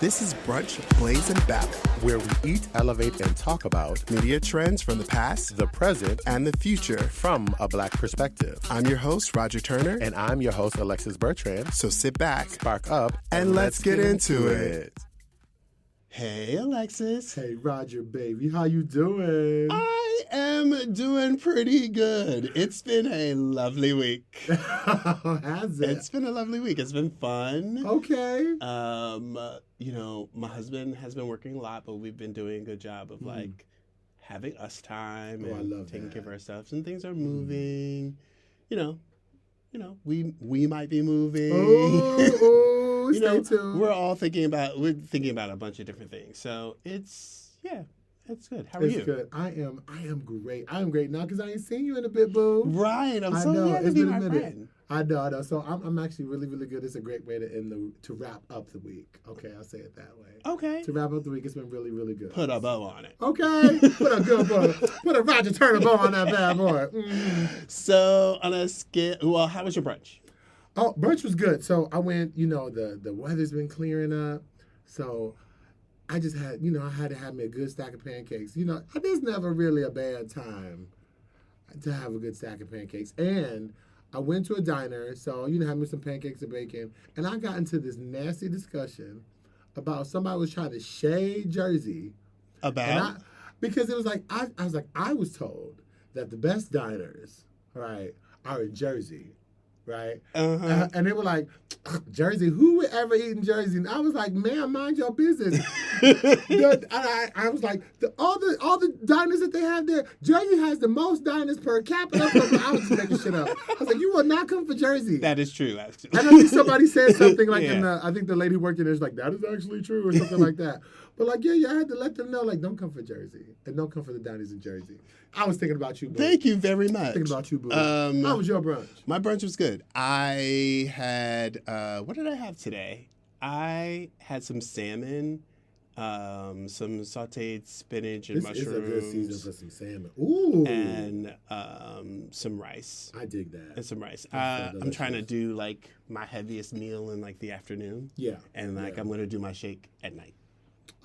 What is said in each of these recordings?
This is Brunch Blazing Back, where we eat, elevate, and talk about media trends from the past, the present, and the future from a Black perspective. I'm your host, Roger Turner. And I'm your host, Alexis Bertrand. So sit back, spark up, and let's get into it. Hey, Alexis. Hey, Roger, baby. How you doing? I am doing pretty good. It's been a lovely week. Has it? It's been a lovely week. It's been fun. Okay. My husband has been working a lot, but we've been doing a good job of having us time and taking care of ourselves, and things are moving. We might be moving. Oh, stay tuned. We're thinking about a bunch of different things. So it's good. How are you? It's good. I am great. I am great now because I ain't seen you in a bit, boo. Right. I'm so glad to be my friend. I know. So I'm actually really, really good. It's a great way to wrap up the week. Okay, I'll say it that way. Okay. To wrap up the week, it's been really, really good. Put a bow on it. Okay. Put a good bow. Put a Roger Turner bow on that bad boy. Mm-hmm. So on a scale, well, how was your brunch? Oh, brunch was good. So I went, the weather's been clearing up. So I just had, I had to have me a good stack of pancakes. There's never really a bad time to have a good stack of pancakes. And I went to a diner, so, had me some pancakes and bacon. And I got into this nasty discussion about somebody was trying to shade Jersey. About? Because it was like, I was told that the best diners, right, are in Jersey. Right? Uh-huh. And they were like, Jersey, who would ever eat in Jersey? And I was like, man, mind your business. I was like, all the diners that they have there, Jersey has the most diners per capita. I was just making shit up. I was like, you will not come for Jersey. That is true, actually. And I think somebody said something like I think the lady who worked in there was like, that is actually true or something like that. But I had to let them know, don't come for Jersey. And don't come for the diners in Jersey. I was thinking about you, boo. Thank you very much. Thinking about you, boo. How was your brunch? My brunch was good. I had, what did I have today? I had some salmon, some sauteed spinach and mushrooms. This is a good season for some salmon. Ooh. And some rice. I dig that. And some rice. I'm trying to do, my heaviest meal in, the afternoon. Yeah. And, I'm going to do my shake at night.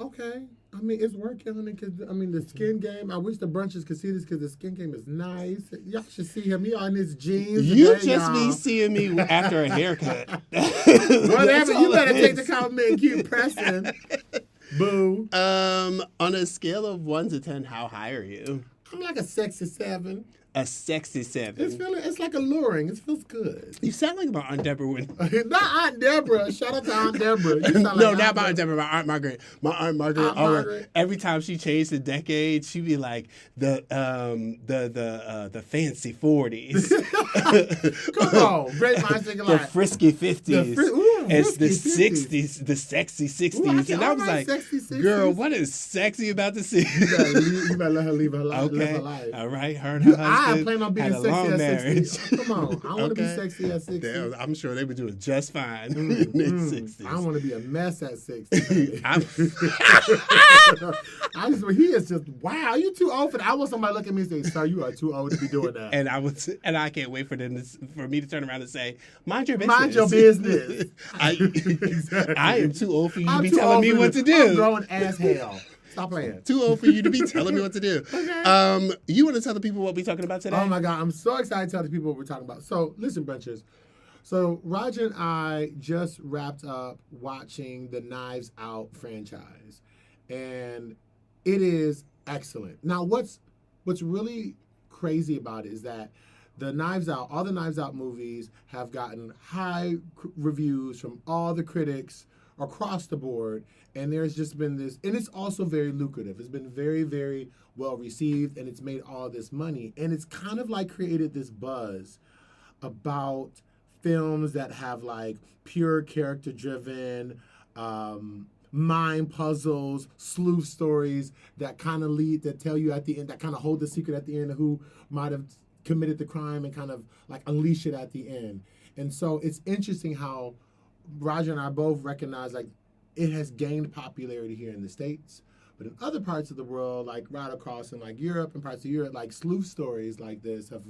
Okay. It's working on it because, the skin game, I wish the brunches could see this because the skin game is nice. Y'all should see him. He on his jeans. You today, just be seeing me after a haircut. Whatever. You better take the compliment and keep pressing. Boo. On a scale of 1 to 10, how high are you? I'm like a sexy 7. A sexy 7. It's like alluring. It feels good. You sound like my Aunt Deborah. Not Aunt Deborah. Shout out to Aunt Deborah. No, not my Aunt Deborah. My Aunt Margaret. My Aunt Margaret. Margaret. Every time she changed the decade, she'd be like the fancy 40s. Come on, great minds think alike. The frisky 50s. It's the 60s, the sexy 60s. And I was like, girl, what is sexy about the 60s? You better let her live her life. Okay. Live her life. All right. Her and her husband. I plan on being sexy at 60. Come on. I want to be sexy at 60. Damn, I'm sure they were doing just fine in their 60s. I want to be a mess at 60. He is just, wow, you too old for that. I want somebody to look at me and say, sir, you are too old to be doing that. And I can't wait for me to turn around and say, mind your business. Mind your business. I am too old for you to be telling me what to do. I'm growing as hell. Stop playing. Too old for you to be telling me what to do. Okay. You want to tell the people what we're talking about today? Oh, my God. I'm so excited to tell the people what we're talking about. So, listen, Brunchers. So, Roger and I just wrapped up watching the Knives Out franchise. And it is excellent. Now, what's really crazy about it is that all the Knives Out movies have gotten high reviews from all the critics across the board. And there's just been this, and it's also very lucrative. It's been very, very well received, and it's made all this money. And it's kind of created this buzz about films that have pure character driven, mind puzzles, sleuth stories that kind of that tell you at the end, that kind of hold the secret at the end of who might have committed the crime and kind of unleash it at the end. And so it's interesting how Roger and I both recognize it has gained popularity here in the States, but in other parts of the world, right across in Europe and parts of Europe, sleuth stories like this have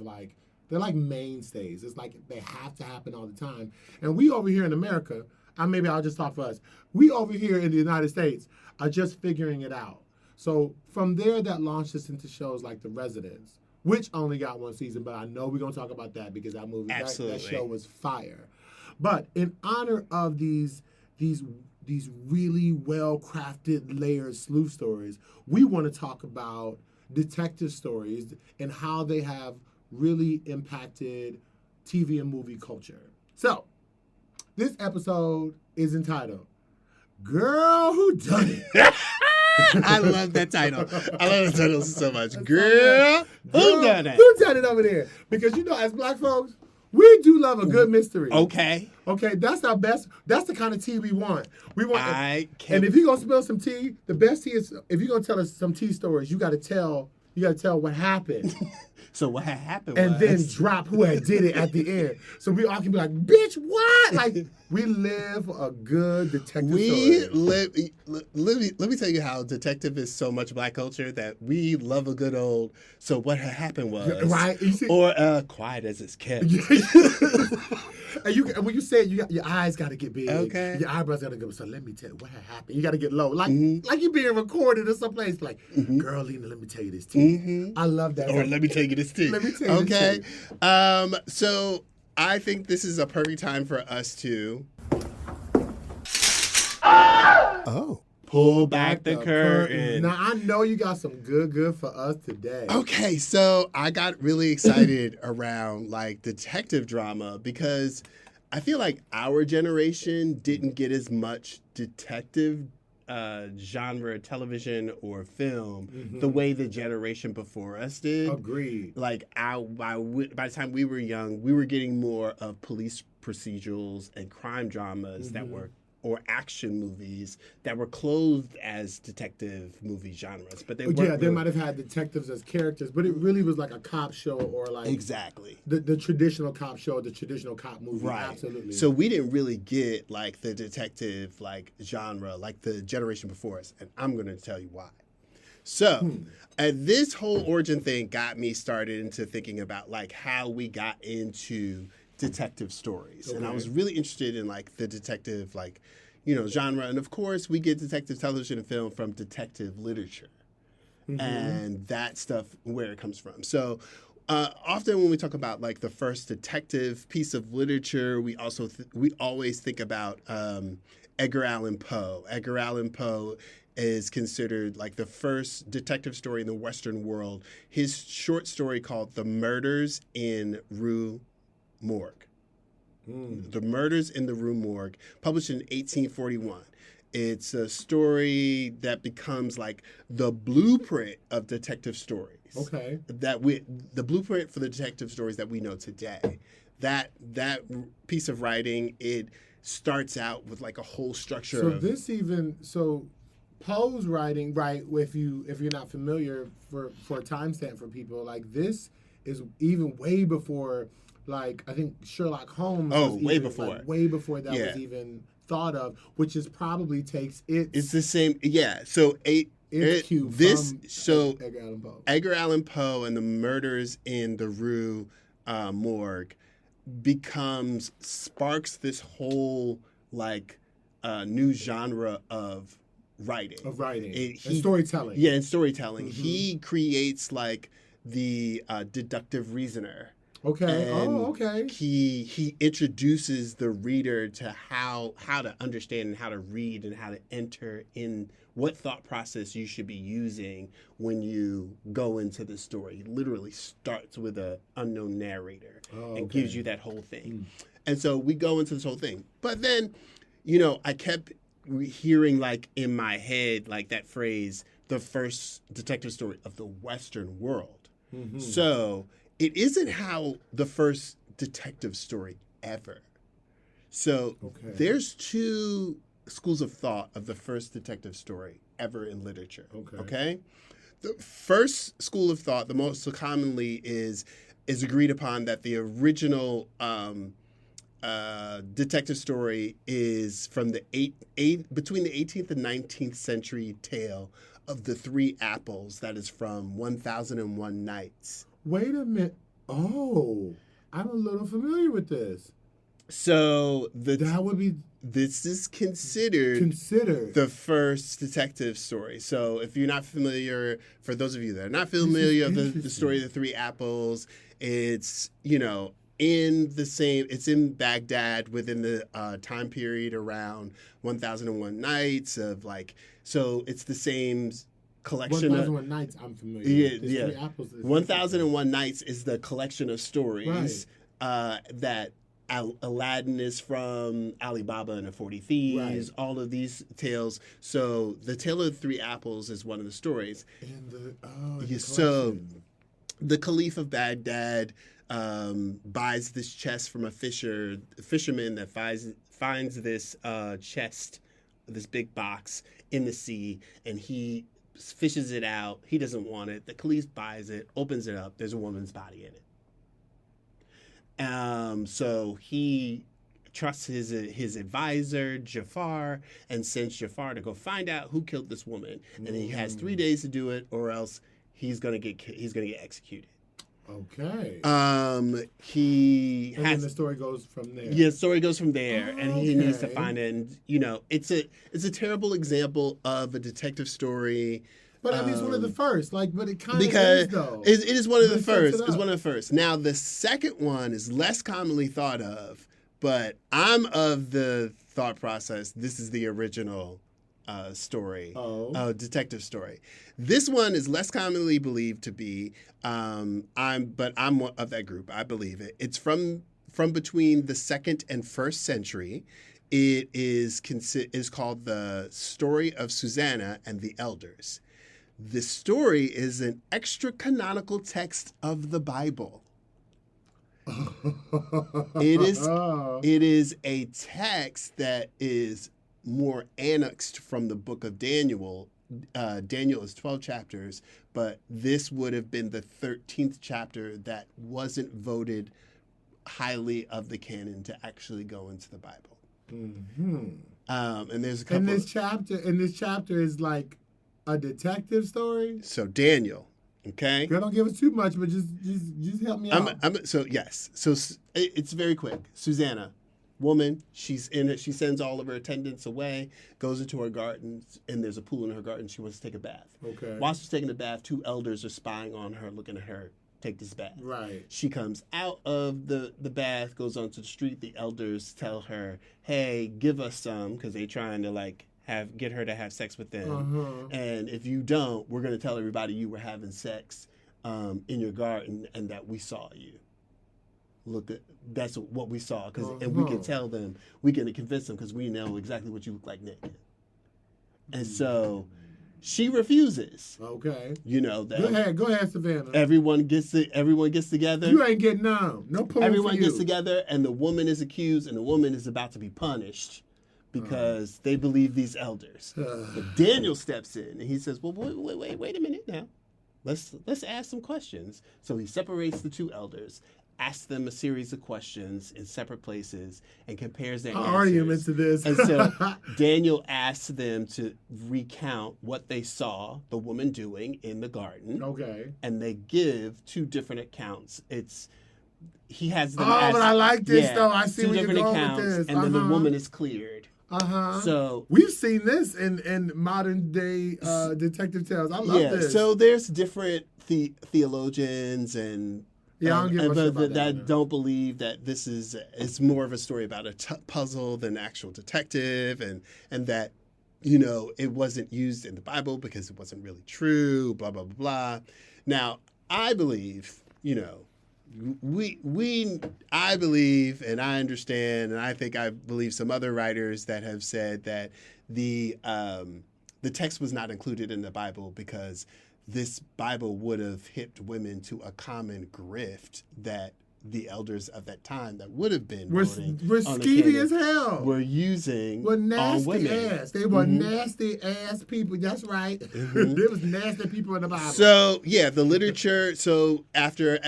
they're mainstays. It's they have to happen all the time. And we over here in America, maybe I'll just talk for us. We over here in the United States are just figuring it out. So from there, that launched us into shows like The Residents, which only got one season, but I know we're going to talk about that because that movie, that show was fire. But in honor of these really well-crafted, layered sleuth stories, we want to talk about detective stories and how they have really impacted TV and movie culture. So, this episode is entitled Gurrl Whodunnit. I love that title. I love that title so much. Gurrl Whodunnit. Whodunnit over there. Because as black folks, we do love a good mystery. Okay. Okay, that's our best. That's the kind of tea we want. I can't. And if you're gonna spill some tea, the best tea is if you're gonna tell us some tea stories, you gotta tell what happened. So what had happened and was... then drop who had did it at the end. So we all can be like, bitch, what? Like, we live a good detective story. Let me tell you how detective is so much black culture that we love a good old, so what had happened was... Right? You see, or quiet as it's kept. And when you say it, your eyes got to get big. Okay. Your eyebrows got to go, so let me tell you what had happened. You got to get low. Like you being recorded or someplace. Like, girl, Lena, let me tell you this tea. I love that. Or let me tell you this tea. Let me tell you this tea. So I think this is a perfect time for us to... Oh. Pull back the curtain. Now, I know you got some good for us today. Okay, so I got really excited around like detective drama because I feel like our generation didn't get as much detective genre television or film the way the generation before us did. Agreed. Like by the time we were young, we were getting more of police procedurals and crime dramas that were or action movies that were clothed as detective movie genres, but they weren't. Yeah, they might have had detectives as characters, but it really was like a cop show or like exactly the traditional cop show, the traditional cop movie. Right. Absolutely. So we didn't really get like the detective like genre like the generation before us, and I'm going to tell you why. So, this whole origin thing got me started into thinking about like how we got into detective stories. And I was really interested in like the detective genre. And of course we get detective television and film from detective literature and that stuff where it comes from. So often when we talk about like the first detective piece of literature, we always think about Edgar Allan Poe. Edgar Allan Poe is considered like the first detective story in the Western world. His short story called The Murders in Rue Morgue. The Murders in the Rue Morgue, published in 1841. It's a story that becomes like the blueprint of detective stories. Okay. The blueprint for the detective stories that we know today. That piece of writing, it starts out with like a whole structure. So Poe's writing, right? If you're not familiar, for a timestamp for people, like this is even way before. Like, I think Sherlock Holmes was way even, before. like, way before that was even thought of, which is probably takes it's the same, yeah. So Edgar Allan Poe. Edgar Allan Poe and the Murders in the Rue Morgue sparks this whole like new genre of writing. And storytelling. Yeah, and storytelling. He creates like the deductive reasoner. Okay. And okay. He introduces the reader to how to understand and how to read and how to enter in what thought process you should be using when you go into the story. He literally starts with an unknown narrator and gives you that whole thing. And so we go into this whole thing. But then, I kept hearing like in my head like that phrase, the first detective story of the Western world. So it isn't how the first detective story ever. So there's two schools of thought of the first detective story ever in literature. Okay? The first school of thought, the most commonly is agreed upon that the original detective story is from between the 18th and 19th century tale of the Three Apples that is from 1001 Nights. Wait a minute. Oh, I'm a little familiar with this. So that would be this is considered the first detective story. So if you're not familiar, for those of you that are not familiar of the story of the Three Apples, it's, it's in Baghdad within the time period around 1001 Nights of so it's the same collection 1001 Nights I'm familiar with. 3 Apples 1001 Nights is the collection of stories that Aladdin is from, Ali Baba and the 40 Thieves, all of these tales. So the Tale of the Three Apples is one of the stories. So the Caliph of Baghdad buys this chest from a fisherman that finds this chest, this big box in the sea, and he fishes it out. He doesn't want it. The Caliph buys it, opens it up. There's a woman's body in it. So he trusts his advisor, Jafar, and sends Jafar to go find out who killed this woman. And he has 3 days to do it, or else he's gonna get executed. Okay. Then the story goes from there. Yeah, the story goes from there, and he needs to find it. And it's a terrible example of a detective story. But I mean, it's one of the first. But it kind of is, though. It is one of the first. It's one of the first. Now, the second one is less commonly thought of, but I'm of the thought process, this is the original story, detective story. This one is less commonly believed to be, I'm of that group. I believe it. It's from between the 2nd and 1st century. It is called The Story of Susanna and the Elders. The story is an extra-canonical text of the Bible. It is a text that is more annexed from the book of Daniel. Daniel is 12 chapters, but this would have been the 13th chapter that wasn't voted highly of the canon to actually go into the Bible. Mm-hmm. And there's a couple. And this chapter is like a detective story. So Daniel, okay. Girl, don't give us too much, but just help me out. So it's very quick. Susanna, woman, she's in it. She sends all of her attendants away, goes into her garden, and there's a pool in her garden. She wants to take a bath. Okay. While she's taking a bath, 2 elders are spying on her, looking at her take this bath. Right. She comes out of the bath, goes onto the street. The elders tell her, "Hey, give us some," because they're trying to get her to have sex with them. And if you don't, we're going to tell everybody you were having sex in your garden and that we saw you. That's what we saw, and we can tell them, we can convince them because we know exactly what you look like naked. And so she refuses. Okay. Go ahead, Savannah. Everyone gets together. You ain't getting none. No poem Everyone for you. gets together, and the woman is accused, and the woman is about to be punished because they believe these elders. But Daniel steps in, and he says, "Well, wait a minute now. Let's ask some questions." So he separates the 2 elders, asks them a series of questions in separate places, and compares their answers. Arguments to this. And so Daniel asks them to recount what they saw the woman doing in the garden. Okay. And they give 2 different accounts. He has them but I like this, though. I see 2 where you're different going accounts, with this. and then the woman is cleared. So we've seen this in modern day detective tales. I love this. So there's different theologians and that don't believe that this is it's more of a story about a puzzle than actual detective, and that it wasn't used in the Bible because it wasn't really true. Blah blah blah blah. Now I believe I believe, and I understand, and I believe some other writers that have said that the text was not included in the Bible because this Bible would have hipped women to a common grift that the elders of that time that would have been were skeevy as hell. Were using nasty on women. Ass. They were nasty ass people. That's right. There was nasty people in the Bible. So the literature. So after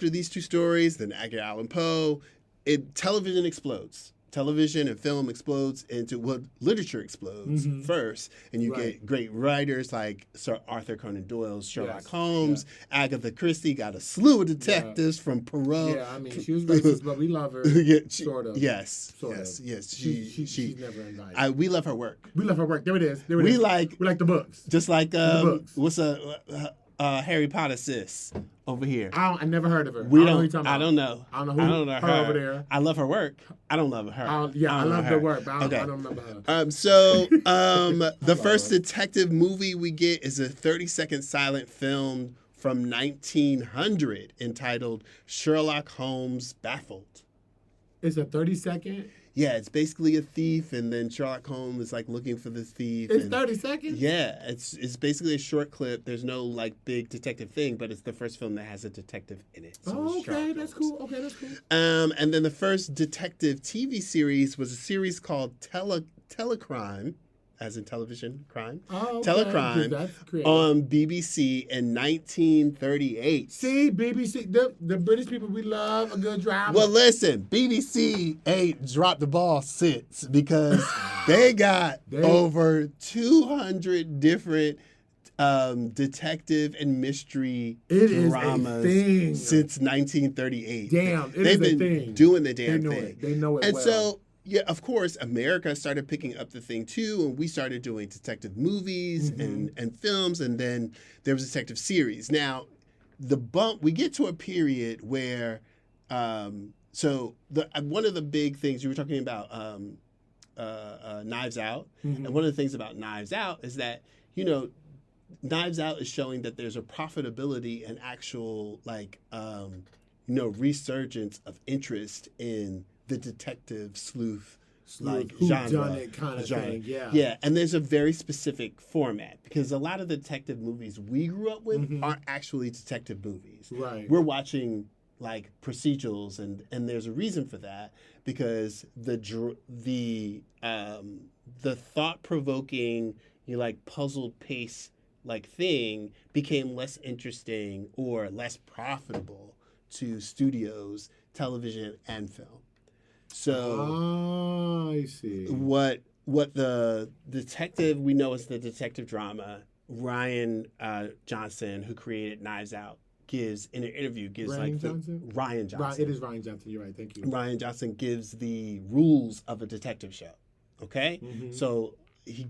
these 2 stories, then Edgar Allan Poe, television explodes. television and film explodes into, well, literature explodes first, and you get great writers like Sir Arthur Conan Doyle's Sherlock Holmes. Agatha Christie got a slew of detectives from Perot. Yeah, I mean, she was racist, but we love her. Sort of. Yes. Sort yes. of. Yes. She's never invited. We love her work. We love her work. There it is. We like the books. Just like the books. What's Harry Potter sis over here. I never heard of her. I don't know. I don't know I don't know her over there. I love her work. I don't love her. I love her work, but I don't remember her. The first detective movie we get is a 30-second silent film from 1900 entitled Sherlock Holmes Baffled. It's a 30-second? Yeah, it's basically a thief, and then Sherlock Holmes is like looking for the thief. It's 30 seconds? Yeah, it's basically a short clip. There's no like big detective thing, but it's the first film that has a detective in it. So okay, that's cool. Okay, that's cool. And then the first detective TV series was a series called Telecrime, as in television crime. Okay. Telecrime on BBC in 1938. See, BBC, the British people, we love a good drama. Well, listen, BBC ain't dropped the ball since, because they got over 200 different detective and mystery dramas since 1938. Damn, they've been doing the damn thing. They know it and well. So, yeah, of course, America started picking up the thing too, and we started doing detective movies and films, and then there was a detective series. Now, we get to a period where, one of the big things you were talking about, Knives Out, and one of the things about Knives Out is that, Knives Out is showing that there's a profitability and actual resurgence of interest in the detective sleuth like genre. Whodunit kind of thing, yeah. Yeah, and there's a very specific format, because a lot of the detective movies we grew up with aren't actually detective movies. Right. We're watching like procedurals, and there's a reason for that, because the thought-provoking, puzzle pace thing became less interesting or less profitable to studios, television and film. So I see. What the detective we know as the detective drama, Ryan Johnson, who created Knives Out, gives in an interview Ryan Johnson. It is Ryan Johnson. You're right. Thank you. Ryan Johnson gives the rules of a detective show. Okay, so he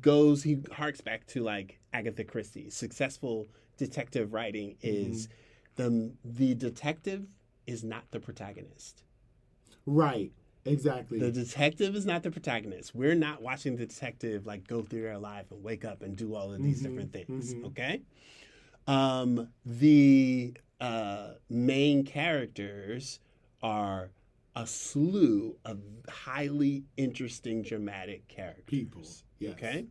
harks back to Agatha Christie. Successful detective writing is the detective is not the protagonist. Right. Exactly. The detective is not the protagonist. We're not watching the detective go through their life and wake up and do all of these different things. Okay. The main characters are a slew of highly interesting, dramatic characters. People. Yes. Okay.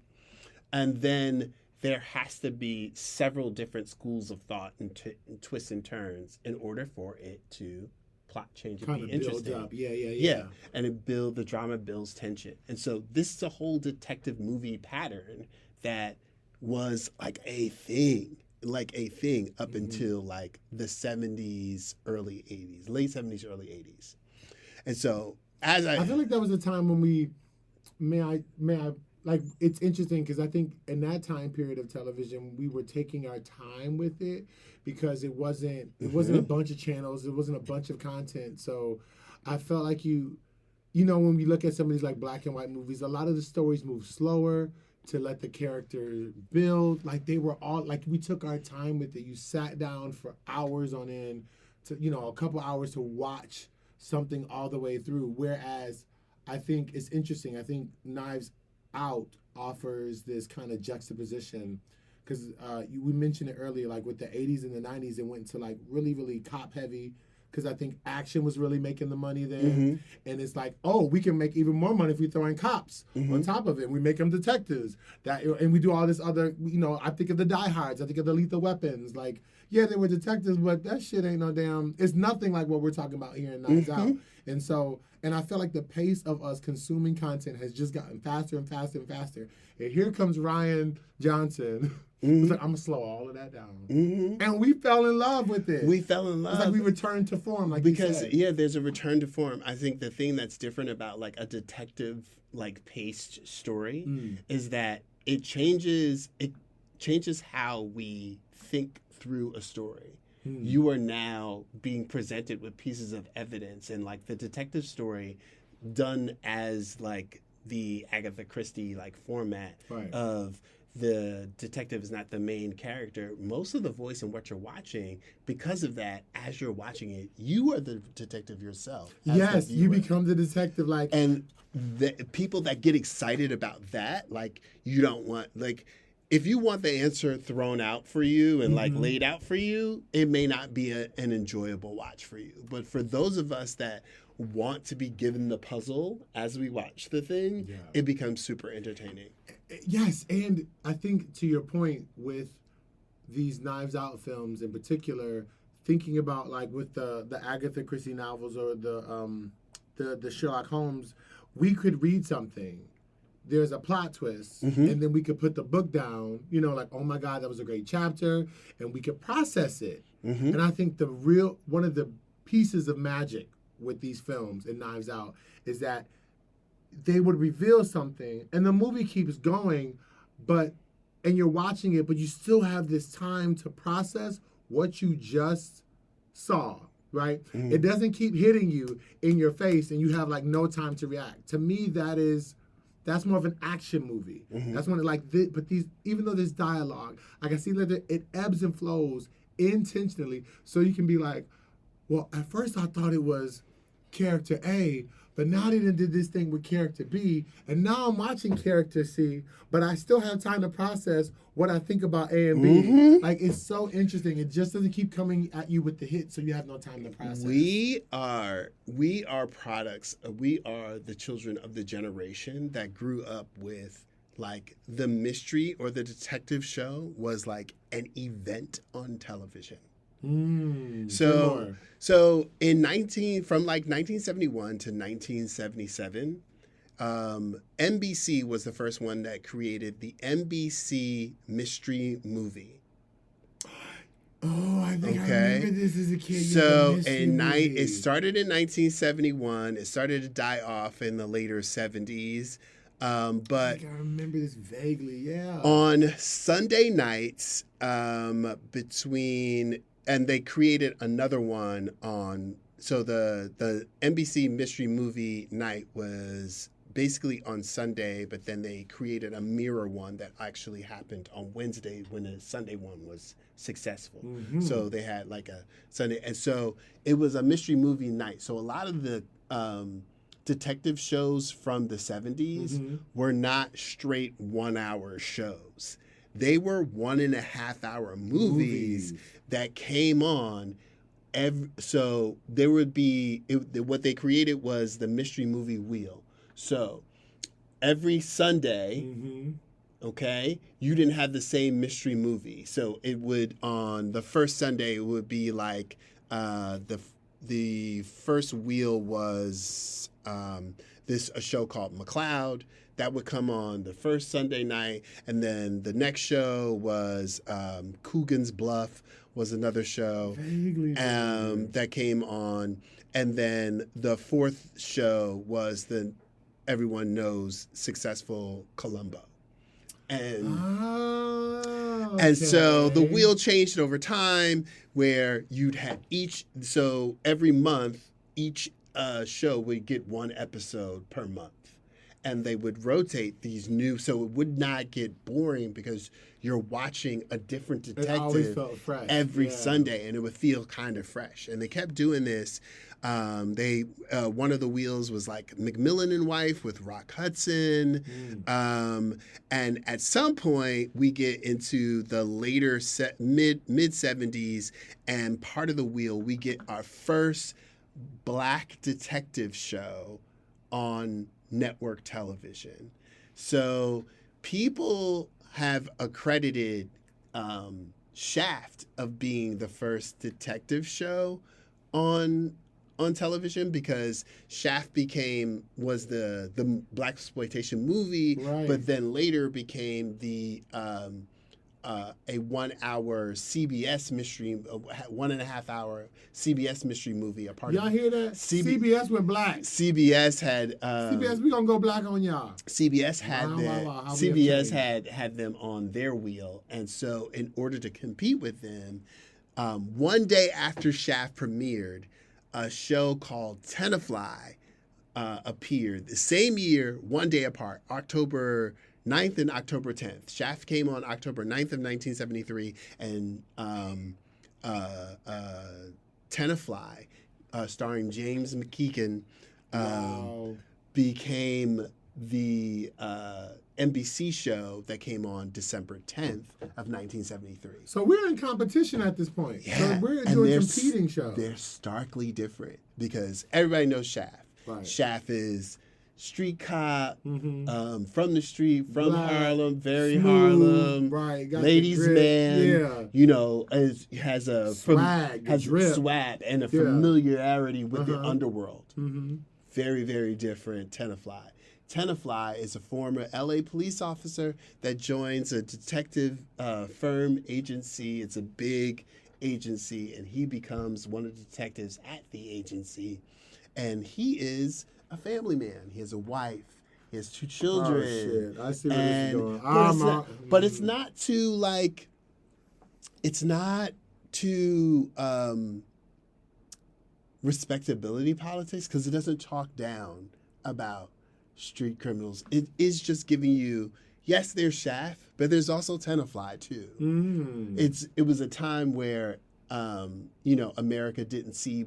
And then there has to be several different schools of thought and twists and turns in order for it to plot change and be interesting. Build up. Yeah. And the drama builds tension. And so this is a whole detective movie pattern that was a thing up until the 70s, early 80s, late 70s, early 80s. And so I feel like that was a time when it's interesting, because I think in that time period of television, we were taking our time with it, because it wasn't a bunch of channels, it wasn't a bunch of content. So I felt like when we look at some of these black and white movies, a lot of the stories move slower to let the character build. They were all we took our time with it. You sat down for hours on end to a couple hours to watch something all the way through. Whereas I think it's interesting. I think Knives Out offers this kind of juxtaposition, because we mentioned it earlier, with the 80s and the 90s, it went to really, really cop heavy, because I think action was really making the money then. And it's we can make even more money if we throw in cops on top of it. We make them detectives, and we do all this other, I think of the Die Hards, I think of the Lethal Weapons. They were detectives, but that shit ain't no damn, it's nothing like what we're talking about here in Knives Out. And so, and I feel like the pace of us consuming content has just gotten faster and faster and faster. And here comes Ryan Johnson. Who's like, I'm gonna slow all of that down. And we fell in love with it. We fell in love. It's like we returned to form, like because you said. there's a return to form. I think the thing that's different about like a detective like paced story is that it changes how we think through a story. You are now being presented with pieces of evidence, and like the detective story done as like the Agatha Christie like format of the detective is not the main character. Most of the voice in what you're watching, because of that, as you're watching it, you are the detective yourself. Yes, you become the detective. Like, and the people that get excited about that, like, you don't want, like, if you want the answer thrown out for you and like laid out for you, it may not be an enjoyable watch for you. But for those of us that want to be given the puzzle as we watch the thing, it becomes super entertaining. Yes, and I think to your point with these Knives Out films in particular, thinking about like with the Agatha Christie novels or the Sherlock Holmes, we could read something. There's a plot twist, and then we could put the book down, you know, like, oh my God, that was a great chapter, and we could process it. And I think one of the pieces of magic with these films and Knives Out is that they would reveal something, and the movie keeps going, and you're watching it, but you still have this time to process what you just saw, right? It doesn't keep hitting you in your face, and you have like no time to react. To me, that's more of an action movie. That's when even though there's dialogue, I can see that it ebbs and flows intentionally, so you can be like, well, at first I thought it was character A, but now they did this thing with character B, and now I'm watching character C, but I still have time to process what I think about A and B. Like, it's so interesting. It just doesn't keep coming at you with the hit, so you have no time to process. We are products. We are the children of the generation that grew up with like the mystery or the detective show was like an event on television. So from like 1971 to 1977, NBC was the first one that created the NBC mystery movie. Oh, I think I remember this as a kid. So it started in 1971. It started to die off in the later 70s. But I think I remember this vaguely, yeah. On Sunday nights, and they created another one so the NBC Mystery Movie Night was basically on Sunday, but then they created a mirror one that actually happened on Wednesday when the Sunday one was successful. So they had like a Sunday, and so it was a mystery movie night. So a lot of the detective shows from the 70s were not straight 1 hour shows. They were 1.5 hour movies that came on. So there would be, what they created was the mystery movie wheel. So every Sunday, okay, you didn't have the same mystery movie. So it would, on the first Sunday, it would be like the first wheel was a show called McCloud. That would come on the first Sunday night, and then the next show was Coogan's Bluff was another show that came on, and then the fourth show was everyone knows successful Columbo, and and so the wheel changed over time where you'd have every month each show would get one episode per month. And they would rotate these so it would not get boring because you're watching a different detective every Sunday, and it would feel kind of fresh. And they kept doing this. One of the wheels was like McMillan and Wife with Rock Hudson. And at some point, we get into the later mid 70s, and part of the wheel, we get our first black detective show on network television. So people have accredited Shaft of being the first detective show on on television because Shaft was the black exploitation movie, Right. but then later became the a 1 hour CBS mystery, 1.5 hour CBS mystery movie. A part Y'all of hear that? CBS went black. CBS had CBS, we gonna go black on y'all. CBS had Wow, that. wow, wow. How we have CBS changed. had them on their wheel, and so in order to compete with them, one day after Shaft premiered, a show called Tenafly appeared the same year, one day apart, October 9th and October 10th. Shaft came on October 9th of 1973, and Tenafly, starring James McKeegan, Wow. became the NBC show that came on December 10th of 1973. So we're in competition at this point. Yeah, So we're and doing they're competing shows. They're starkly different because everybody knows Shaft. Right. Shaft is street cop, Mm-hmm. from the street, from Black, Harlem, very smooth, Harlem, right, got the ladies' grit, man. yeah. You know, has a Swag, has drip. swag and a Yeah. familiarity with the Uh-huh. underworld. Mm-hmm. Very, very different. Tenafly. Tenafly is a former LA police officer that joins a detective firm agency. It's a big agency, and he becomes one of the detectives at the agency. And he is a family man. He has a wife. He has 2 children. Oh, shit. I see where And- this is going. but it's not too, like, it's not too respectability politics because it doesn't talk down about street criminals. It is just giving you, yes, there's Shaft, but there's also Tenafly too. It was a time where America didn't see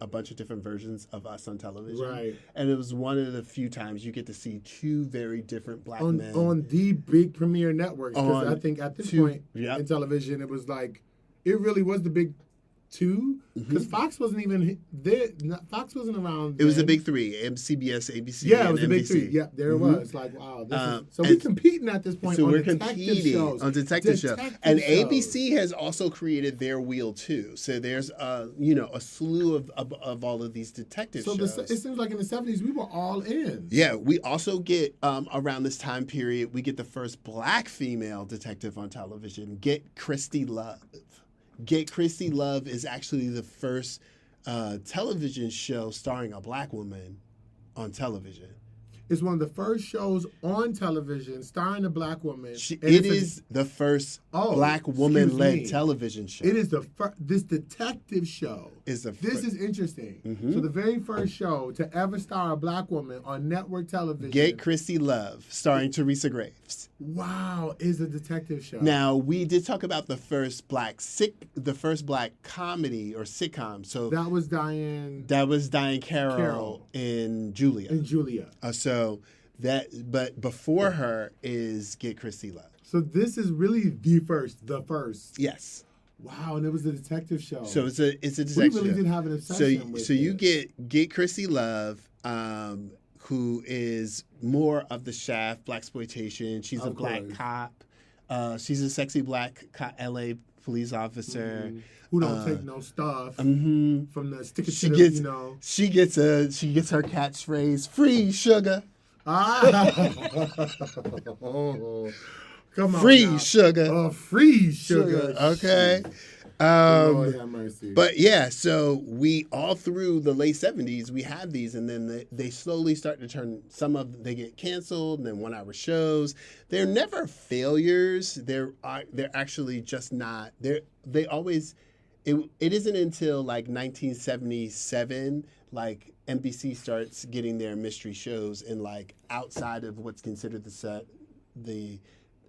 a bunch of different versions of us on television, Right. And it was one of the few times you get to see 2 very different black men on the big premiere networks. Because I On think at this two- point yep. in television, it was like, it really was the big 2. Because Fox wasn't even there. Fox wasn't around. It was the then. big 3: CBS, ABC, Yeah, and it was the big NBC. 3. Yeah, there it was. Like, wow. So we're and- competing at this point So on we're detective competing shows. on detective shows, and shows. ABC has also created their wheel too. So there's a slew of all of these detective So shows. it seems like in the 70s, we were all in. Yeah, we also get around this time period, we get the first black female detective on television. Get Christy Love. Get Christy Love is actually the first television show starring a black woman on television. It's one of the first shows on television starring a black woman. It And is the first Oh, black excuse woman-led me. television show. It is the first. This detective show. Is the This fir- is interesting. So the very first show to ever star a black woman on network television. Get Christy Love, starring Teresa Graves. Wow, is a detective show. Now we did talk about the first black comedy or sitcom. So that was Diane that was Diane Carroll Carroll. in Julia. and Julia. But before her is Get Christy Love. So this is really the first. Yes. Wow, and it was a detective show. So it's a we detective really show. did have an obsession with So you this. get Christy Love, who is more of the Shaft blacksploitation. She's a Of black course. cop. She's a sexy black LA police officer. who don't take no stuff Mhm. from the stick it She to the, gets you know. she gets her catchphrase, "Free sugar, Oh, come on, free now. sugar, Oh, free sugar. Okay. Lord have mercy. But yeah, so we all through the late 70s we had these, and then they slowly start to turn. Some of them, they get canceled, and then 1 hour shows. They're never failures. They're actually just not. They always. It isn't until like 1977 like NBC starts getting their mystery shows, and like outside of what's considered the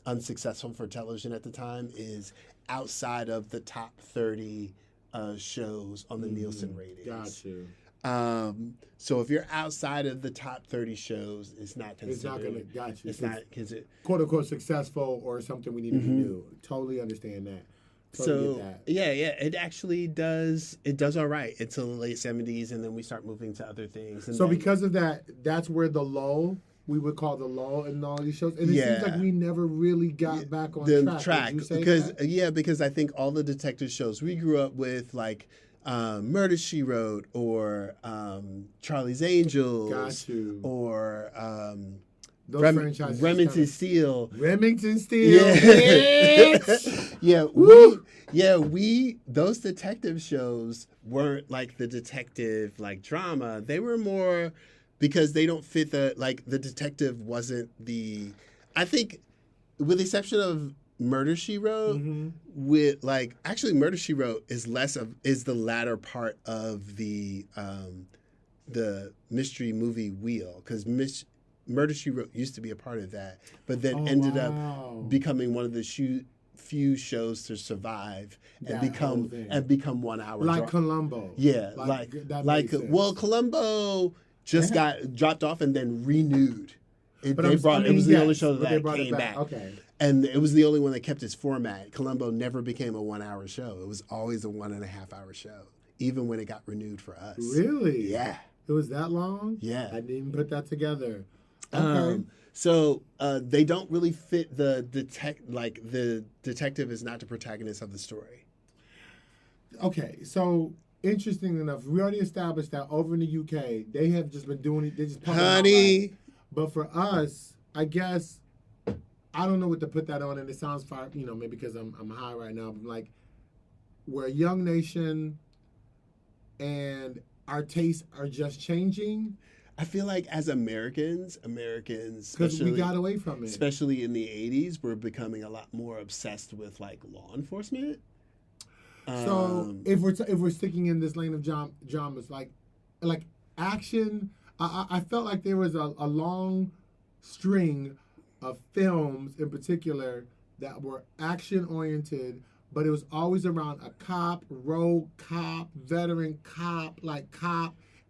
unsuccessful for television at the time is outside of the top 30 shows on the Nielsen ratings. Got you. So if you're outside of the top 30 shows, it's not considered. It's not going to, got you. It's not considered. quote unquote successful or something we need to do. Totally understand that. Totally So get that. yeah, it actually does. It does all right until the late 70s, and then we start moving to other things. And So then- because of that, that's where the lull, we would call the lull in all these shows. And it seems like we never really got back on the track. Would you say because that? because I think all the detective shows we grew up with, like Murder, She Wrote, or Charlie's Angels, Got you. or Those franchises. Remington Steele. Remington Steele. Yeah. Bitch. we those detective shows weren't like the detective like drama. They were more because they don't fit the detective wasn't the, I think, with the exception of Murder, She Wrote, with like actually Murder, She Wrote is the latter part of the mystery movie wheel, because Murder, She Wrote used to be a part of that, but then ended up becoming one of the few shows to survive and become 1 hour. Like Columbo. Yeah, well, Columbo just got dropped off and then renewed. It was the only show that came back. Okay. And it was the only one that kept its format. Columbo never became a 1 hour show. It was always a 1.5 hour show, even when it got renewed for us. Really? Yeah. It was that long? Yeah. I didn't even put that together. Okay. So they don't really fit the detective is not the protagonist of the story. Okay, so interesting enough, we already established that over in the UK, they have just been doing it. They just pumping it out, right? But for us, I guess I don't know what to put that on, and it sounds far, maybe because I'm high right now. But like, we're a young nation, and our tastes are just changing. I feel like as Americans, because we got away from it, especially in the 80s, we're becoming a lot more obsessed with like law enforcement. So if we're sticking in this lane of genres, like action, I felt like there was a long string of films in particular that were action oriented, but it was always around a cop, rogue cop, veteran cop,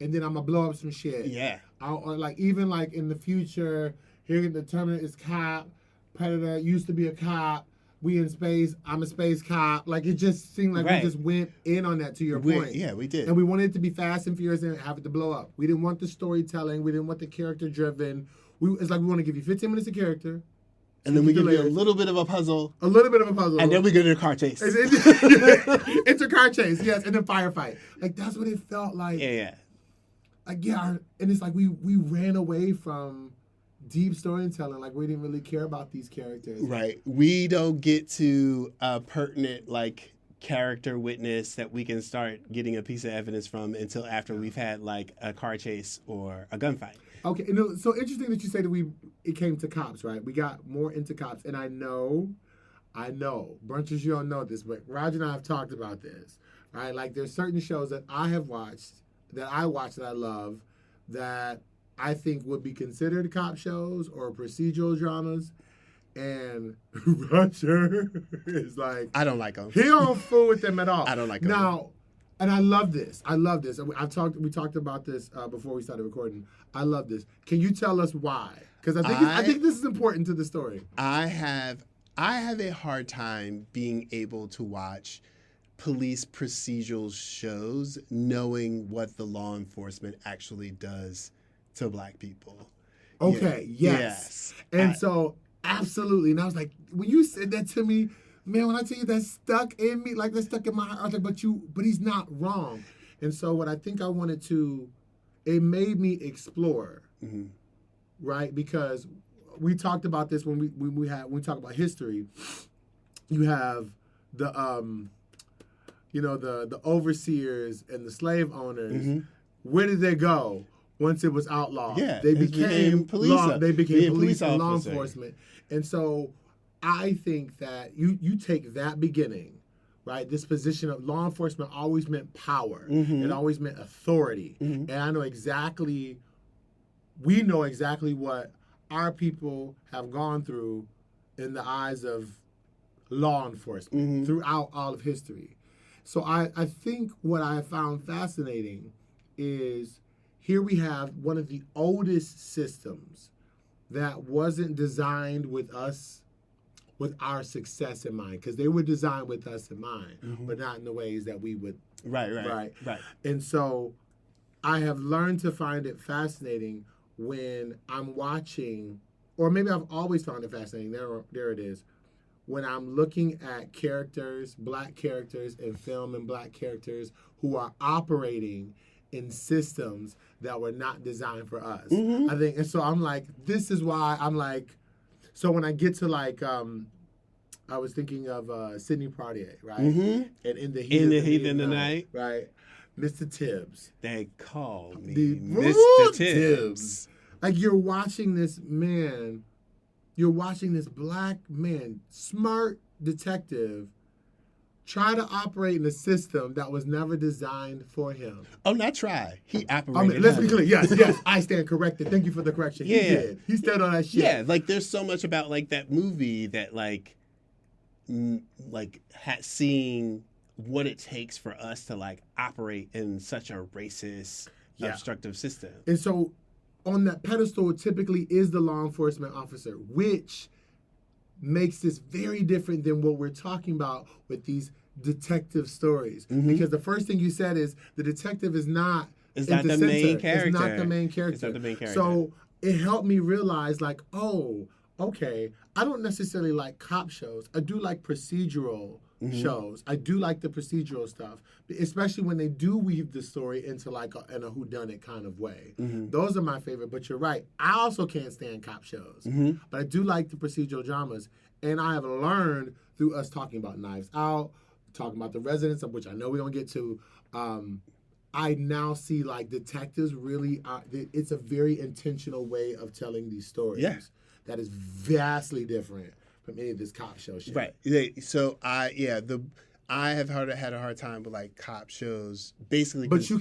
and then I'm gonna blow up some shit. Yeah. Or like even like in the future, here the Terminator is cop, Predator used to be a cop. We in space. I'm a space cop. Like it just seemed like we just went in on that. To your point, yeah, we did. And we wanted it to be fast and furious and have it to blow up. We didn't want the storytelling. We didn't want the character driven. It's like we want to give you 15 minutes of character, and then we give you a little bit of a puzzle. A little bit of a puzzle, and then we get in a car chase. It's a car chase, yes, and then firefight. Like that's what it felt like. Yeah. Like and it's like we ran away from deep storytelling. Like we didn't really care about these characters. Right. We don't get to pertinent like character witness that we can start getting a piece of evidence from until after we've had like a car chase or a gunfight. Okay. So interesting that you say that it came to cops, right? We got more into cops, and I know, Brunches, you don't know this, but Roger and I have talked about this, right? Like there's certain shows that I watch that I love, that I think would be considered cop shows or procedural dramas, and Roger is like, I don't like them. He don't fool with them at all. I don't like them. Now, and I love this. We talked about this before we started recording. I love this. Can you tell us why? Because I think this is important to the story. I have a hard time being able to watch police procedural shows knowing what the law enforcement actually does to Black people. Okay, yes. And so, absolutely. And I was like, when you said that to me, man, when I tell you that stuck in me, like that stuck in my heart, I was like, but he's not wrong. And so what I think I wanted to, it made me explore, right? Because we talked about this when we talk about history. You have the the overseers and the slave owners. Where did they go once it was outlawed? Yeah, they became police. They became police and law officer. enforcement. And so I think that you take that beginning, right? This position of law enforcement always meant power. It always meant authority. And I know we know exactly what our people have gone through in the eyes of law enforcement throughout all of history. So I think what I found fascinating is here we have one of the oldest systems that wasn't designed with our success in mind, because they were designed with us in mind, but not in the ways that we would. Right. And so I have learned to find it fascinating when I'm watching, or maybe I've always found it fascinating. There it is. when I'm looking at characters, black characters in film and black characters who are operating in systems that were not designed for us. I think, and so I'm like, this is why I'm like, so when I get to like, I was thinking of Sidney Poitier, right? And in the heat of the night, right? Mr. Tibbs. They call me The Mr. Tibbs. Like you're watching this man, you're watching this black man, smart detective, try to operate in a system that was never designed for him. Oh, not try. He operated. Let's be clear. Yes, I stand corrected. Thank you for the correction. Yeah. He did. He stood on that shit. Yeah, like there's so much about like that movie that seeing what it takes for us to like operate in such a racist, obstructive system. And so on that pedestal typically is the law enforcement officer, which makes this very different than what we're talking about with these detective stories. Because the first thing you said is the detective is not the main character. It's not the main character. It's not the main character. So it helped me realize like, oh, okay, I don't necessarily like cop shows. I do like procedural shows. I do like the procedural stuff, especially when they do weave the story into like in a whodunit kind of way. Those are my favorite, but you're right. I also can't stand cop shows, but I do like the procedural dramas. And I have learned through us talking about Knives Out, talking about The Residents, of which I know we're going to get to, I now see like detectives really, it's a very intentional way of telling these stories. Yeah. That is vastly different from any of this cop show shit. Right. So I have had a hard time with like cop shows, basically. But you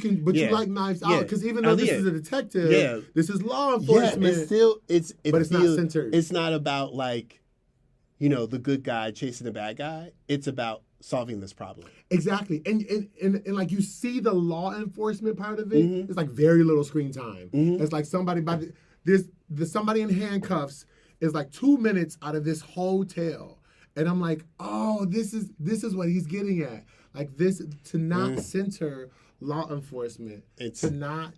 like Knives Out because even though this is a detective, this is law enforcement. It's still it's not centered. It's not about like, the good guy chasing the bad guy. It's about solving this problem. Exactly, and like you see the law enforcement part of it. It's like very little screen time. It's like somebody somebody in handcuffs is like 2 minutes out of this whole tale. And I'm like, oh, this is what he's getting at. Like this, to not center law enforcement.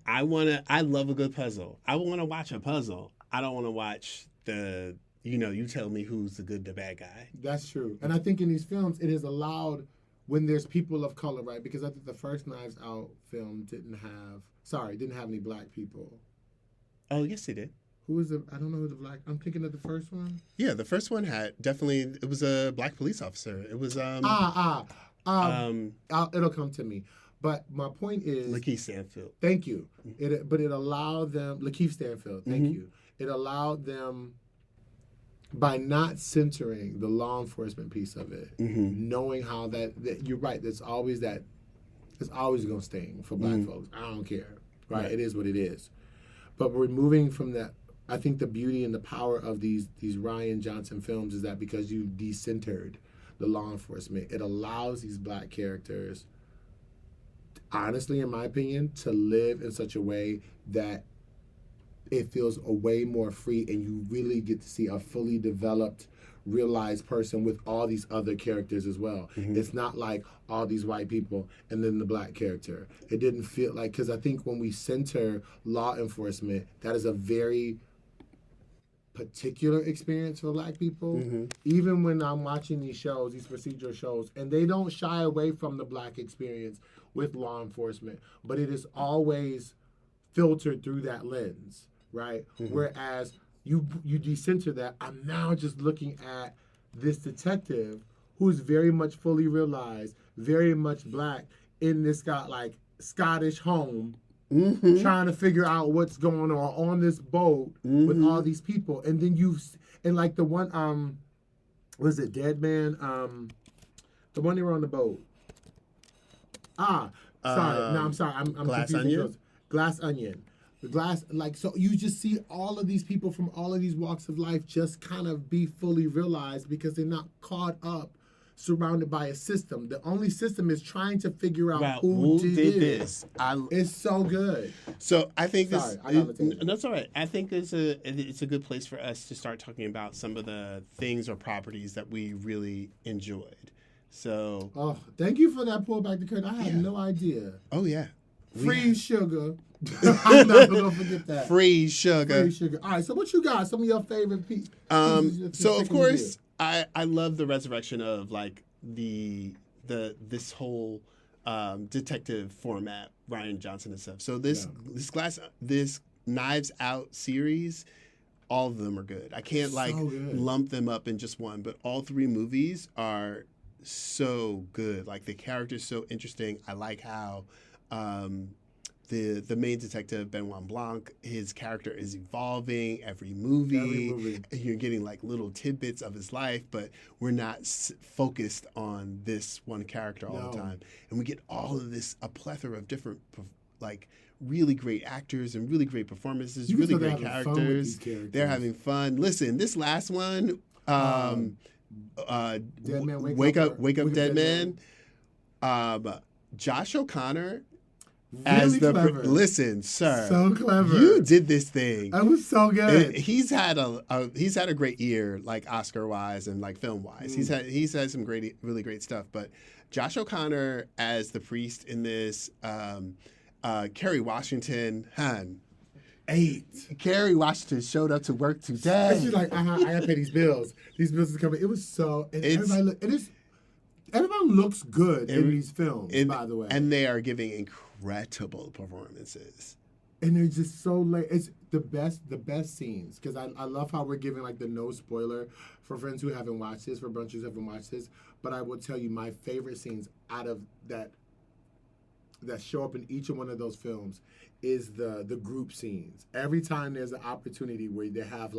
I love a good puzzle. I want to watch a puzzle. I don't want to watch you tell me who's the good, the bad guy. That's true. And I think in these films, it is allowed when there's people of color, right? Because I think the first Knives Out film didn't have any black people. Oh, yes, they did. Who was I don't know who the black. I'm thinking of the first one. Yeah, the first one it was a black police officer. It was it'll come to me. But my point is Lakeith Stanfield. Thank you. But it allowed them Lakeith Stanfield. Thank you. It allowed them by not centering the law enforcement piece of it, knowing how that you're right. It's always going to sting for black folks. I don't care. Right? It is what it is. But removing from that. I think the beauty and the power of these Rian Johnson films is that because you decentered the law enforcement, it allows these black characters, honestly, in my opinion, to live in such a way that it feels a way more free and you really get to see a fully developed, realized person with all these other characters as well. It's not like all these white people and then the black character. It didn't feel like, because I think when we center law enforcement, that is a very particular experience for black people. Even when I'm watching these shows, these procedural shows, and they don't shy away from the black experience with law enforcement, but it is always filtered through that lens, right? Whereas you decenter that, I'm now just looking at this detective who's very much fully realized, very much black in this Scottish home, trying to figure out what's going on this boat with all these people. And then like the one, was it Dead Man? The one they were on the boat. Sorry. No, I'm sorry. I'm Glass Onion? Glass Onion. The glass, so you just see all of these people from all of these walks of life just kind of be fully realized because they're not caught up, surrounded by a system. The only system is trying to figure out who did this. It's so good. So I think that's all right. I think it's a good place for us to start talking about some of the things or properties that we really enjoyed. So, thank you for that pull back the curtain. I had no idea. Oh yeah, free sugar. I'm not gonna forget that. Free sugar. All right. So what you got? Some of your favorite pieces. So of course, I love the resurrection of like this whole detective format, Ryan Johnson and stuff. So this Knives Out series, all of them are good. I can't lump them up in just one, but all three movies are so good. Like the character's so interesting. I like how the main detective, Benoit Blanc, his character is evolving every movie. You're getting like little tidbits of his life, but we're not focused on this one character all the time. And we get all of this, a plethora of different, like, really great actors and really great performances, really great characters. They're having fun. Listen, this last one, Dead Man, Wake Up Dead Man. Josh O'Connor as the listen, sir. So clever. You did this thing. That was so good. He's had a great year, like Oscar wise and like film wise. He's had some really great stuff. But Josh O'Connor as the priest in this, Kerry Washington, Kerry Washington showed up to work today. And she's like, I gotta pay these bills. These bills are coming. It was so, and everybody looks good in these films, by the way. And they are giving incredible performances. And they're just so late. It's the best scenes. Because I love how we're giving like the no spoiler for friends who haven't watched this, for bunches who haven't watched this. But I will tell you my favorite scenes out of that show up in each one of those films is the group scenes. Every time there's an opportunity where they have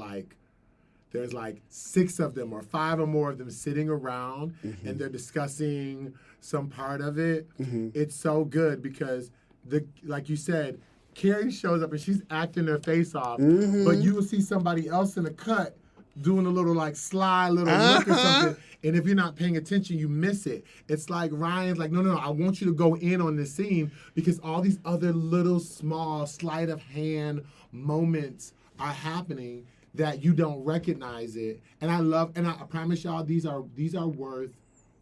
there's 6 of them or 5 or more of them sitting around and they're discussing some part of it. It's so good because like you said, Carrie shows up and she's acting her face off, but you will see somebody else in the cut doing a little sly little look or something. And if you're not paying attention, you miss it. It's like Ryan's like, no, I want you to go in on this scene because all these other little small sleight of hand moments are happening that you don't recognize it. And I promise y'all, these are worth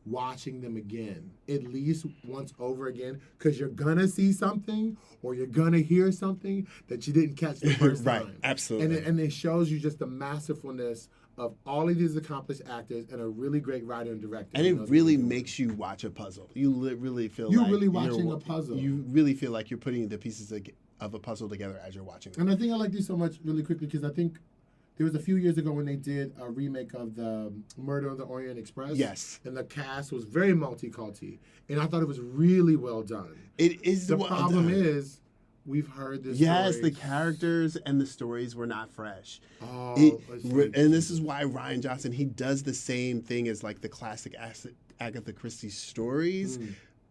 watching them again, at least once over again, because you're gonna see something or you're gonna hear something that you didn't catch the first time. Right, absolutely. And it shows you just the masterfulness of all of these accomplished actors and a really great writer and director. And it really makes you watch a puzzle. You really feel you're really watching a puzzle. You really feel like you're putting the pieces of a puzzle together as you're watching it. And I think I like these so much really quickly because I think there was a few years ago when they did a remake of the Murder on the Orient Express. Yes. And the cast was very multicultural. And I thought it was really well done. It is the well problem done. is we've heard this. Yes, the characters and the stories were not fresh. Oh, and this is why Ryan Johnson, he does the same thing as like the classic Agatha Christie stories.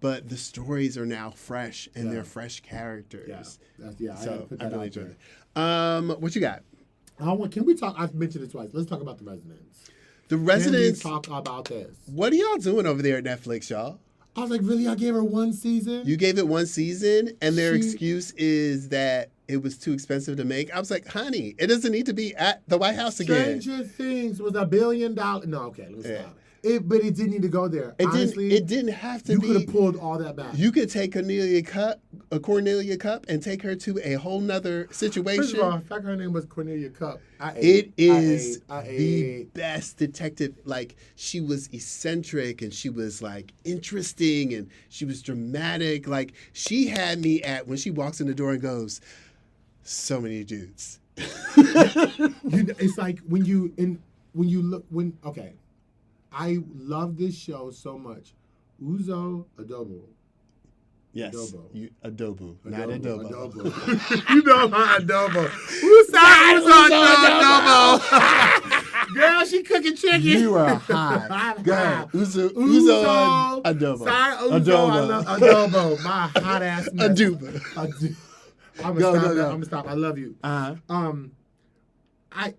But the stories are now fresh and they're fresh characters. So I really enjoyed it. What you got? Can we talk? I've mentioned it twice. Let's talk about The Residents. The Residents. Can we talk about this? What are y'all doing over there at Netflix, y'all? I was like, really? I gave her 1 season? You gave it 1 season, and their excuse is that it was too expensive to make. I was like, honey, it doesn't need to be at the White House again. Stranger Things was $1 billion. No, okay, let's stop. But it didn't need to go there. Honestly, it didn't have to you be. You could have pulled all that back. You could take Cornelia Cup and take her to a whole nother situation. First of all, in fact, her name was Cornelia Cup. It is the best detective. Like, she was eccentric and she was like interesting and she was dramatic. Like, she had me at when she walks in the door and goes, so many dudes. It's like okay. I love this show so much. Uzo Adobo. Yes. Adobo. Not adobo. You know my adobo. Uzo Adobo. Girl, she cooking chicken. You are hot. Go ahead. Uzo Adobo. Sorry, Uzo. I love adobo. My hot ass mess. Adobo. I'm gonna stop. I love you. I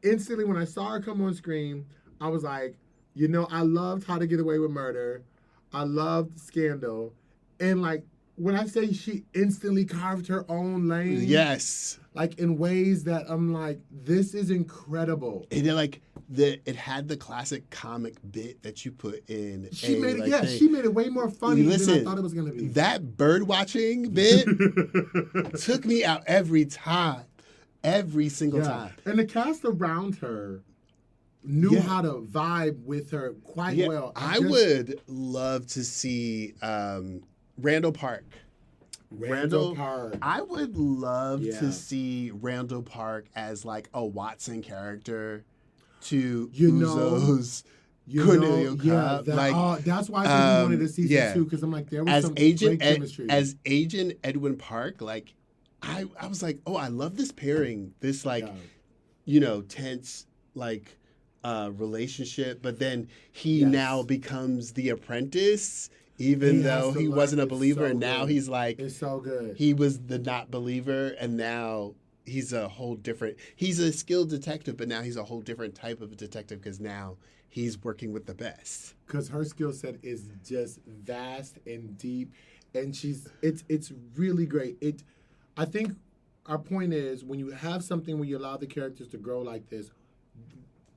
instantly, when I saw her come on screen, I was like, I loved How to Get Away with Murder. I loved Scandal. And, when I say she instantly carved her own lane. Yes. In ways that I'm like, this is incredible. And it had the classic comic bit that you put in. She made it way more funny than I thought it was going to be. That bird watching bit took me out every time. Every single time. And the cast around her knew Yeah. how to vibe with her quite Yeah, well. I would love to see Randall Park. Randall Park. I would love Yeah. to see Randall Park as like a Watson character to You know, Uzo's Cornelio Cobb. That's why I think we wanted a season yeah. 2 because I'm like, there was as some Agent great chemistry. as Agent Edwin Park, like I was like, oh, I love this pairing, this like tense like relationship, but then he now becomes the apprentice, even though he wasn't a believer, and now he's like, it's so good. He was the not believer, and now he's a whole different. He's a skilled detective, but now he's a whole different type of detective because now he's working with the best. Because her skill set is just vast and deep, and it's really great. I think our point is when you have something where you allow the characters to grow like this,